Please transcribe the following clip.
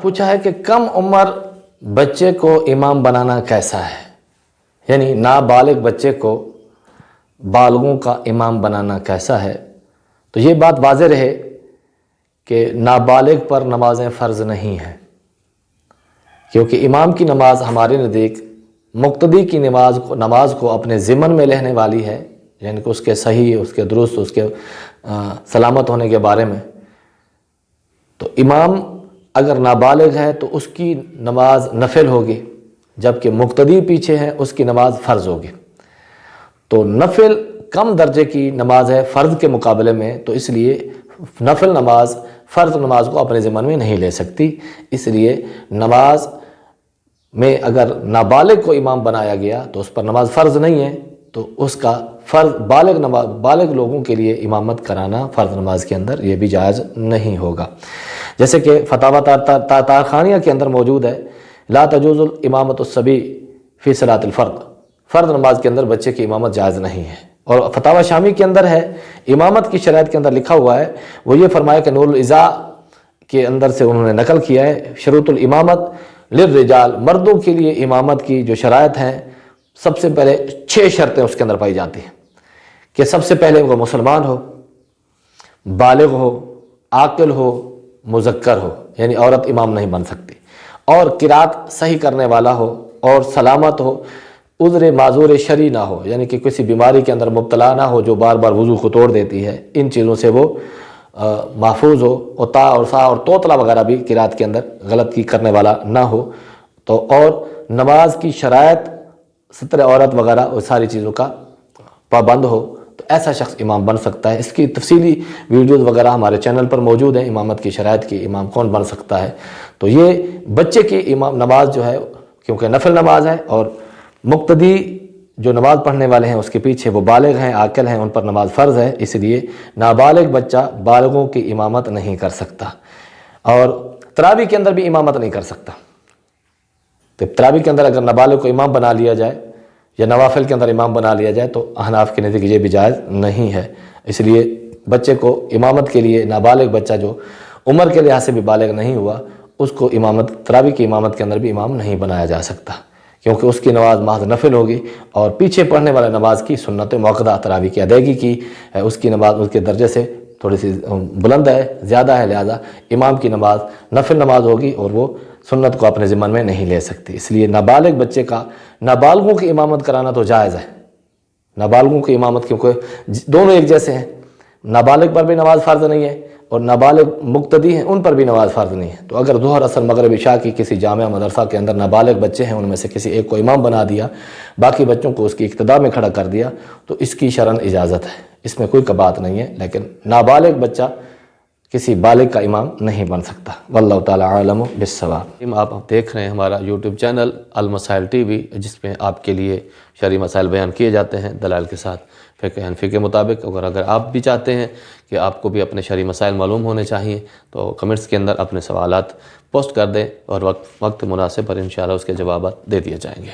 پوچھا ہے کہ کم عمر بچے کو امام بنانا کیسا ہے، یعنی نابالغ بچے کو بالغوں کا امام بنانا کیسا ہے؟ تو یہ بات واضح رہے کہ نابالغ پر نمازیں فرض نہیں ہیں، کیونکہ امام کی نماز ہمارے نزدیک مقتدی کی نماز کو اپنے ضمن میں لینے والی ہے، یعنی کہ اس کے صحیح، اس کے درست، اس کے سلامت ہونے کے بارے میں۔ تو امام اگر نابالغ ہے تو اس کی نماز نفل ہوگی، جبکہ مقتدی پیچھے ہے اس کی نماز فرض ہوگی۔ تو نفل کم درجے کی نماز ہے فرض کے مقابلے میں، تو اس لیے نفل نماز فرض نماز کو اپنے ذمن میں نہیں لے سکتی۔ اس لیے نماز میں اگر نابالغ کو امام بنایا گیا تو اس پر نماز فرض نہیں ہے، تو اس کا فرض بالغ لوگوں کے لیے امامت کرانا فرض نماز کے اندر یہ بھی جائز نہیں ہوگا۔ جیسے کہ فتاوی طارخانیہ کے اندر موجود ہے، لا تجوز الامامۃ الصبی فی صلاۃ الفرض، فرض نماز کے اندر بچے کی امامت جائز نہیں ہے۔ اور فتاوی شامی کے اندر ہے، امامت کی شرائط کے اندر لکھا ہوا ہے، وہ یہ فرمایا کہ نور الازاء کے اندر سے انہوں نے نقل کیا ہے، شروط الامامت للرجال، مردوں کے لیے امامت کی جو شرائط ہیں، سب سے پہلے 6 شرطیں اس کے اندر پائی جاتی ہیں کہ سب سے پہلے وہ مسلمان ہو، بالغ ہو، عاقل ہو، مذکر ہو، یعنی عورت امام نہیں بن سکتی، اور قرات صحیح کرنے والا ہو، اور سلامت ہو، عذر معذور شرعی نہ ہو، یعنی کہ کسی بیماری کے اندر مبتلا نہ ہو جو بار بار وضو کو توڑ دیتی ہے، ان چیزوں سے وہ محفوظ ہو، اور تا اور سا اور توتلا وغیرہ بھی قرات کے اندر غلط کرنے والا نہ ہو، تو اور نماز کی شرائط ستر عورت وغیرہ اور ساری چیزوں کا پابند ہو، تو ایسا شخص امام بن سکتا ہے۔ اس کی تفصیلی ویڈیوز وغیرہ ہمارے چینل پر موجود ہیں، امامت کی شرائط کی، امام کون بن سکتا ہے۔ تو یہ بچے کی امام نماز جو ہے، کیونکہ نفل نماز ہے، اور مقتدی جو نماز پڑھنے والے ہیں اس کے پیچھے وہ بالغ ہیں، عاقل ہیں، ان پر نماز فرض ہے، اس لیے نابالغ بچہ بالغوں کی امامت نہیں کر سکتا، اور تراویح کے اندر بھی امامت نہیں کر سکتا۔ تو تراویح کے اندر اگر نابالغ کو امام بنا لیا جائے یا نوافل کے اندر امام بنا لیا جائے تو احناف کے نزدیک یہ بھی جائز نہیں ہے۔ اس لیے بچے کو امامت کے لیے، نابالغ بچہ جو عمر کے لحاظ سے بھی بالغ نہیں ہوا، اس کو تراویح کی امامت کے اندر بھی امام نہیں بنایا جا سکتا، کیونکہ اس کی نماز محض نفل ہوگی، اور پیچھے پڑھنے والے نماز کی سنت موقدہ تراویح کی ادائیگی کی ہے، اس کی نماز اس کے درجے سے تھوڑی سی بلند ہے، زیادہ ہے، لہذا امام کی نماز نفل نماز ہوگی اور وہ سنت کو اپنے ذمن میں نہیں لے سکتی۔ اس لیے نابالغ بچے کا نابالغوں کی امامت کرانا تو جائز ہے، نابالغوں کی امامت، کیونکہ دونوں ایک جیسے ہیں، نابالغ پر بھی نماز فرض نہیں ہے، اور نابالغ مقتدی ہیں ان پر بھی نماز فرض نہیں ہے۔ تو اگر ظہر، عصر، مغرب، عشاء کی کسی جامعہ مدرسہ کے اندر نابالغ بچے ہیں، ان میں سے کسی ایک کو امام بنا دیا، باقی بچوں کو اس کی اقتداء میں کھڑا کر دیا، تو اس کی شرعاً اجازت ہے، اس میں کوئی بات نہیں ہے، لیکن نابالغ بچہ کسی بالغ کا امام نہیں بن سکتا۔ واللہ تعالی عالم بالصواب۔ آپ دیکھ رہے ہیں ہمارا یوٹیوب چینل المسائل ٹی وی، جس میں آپ کے لیے شرعی مسائل بیان کیے جاتے ہیں دلائل کے ساتھ، فقہ حنفی کے مطابق۔ اگر آپ بھی چاہتے ہیں کہ آپ کو بھی اپنے شرعی مسائل معلوم ہونے چاہیے تو کمنٹس کے اندر اپنے سوالات پوسٹ کر دیں، اور وقت مناسب پر انشاءاللہ اس کے جوابات دے دیے جائیں گے۔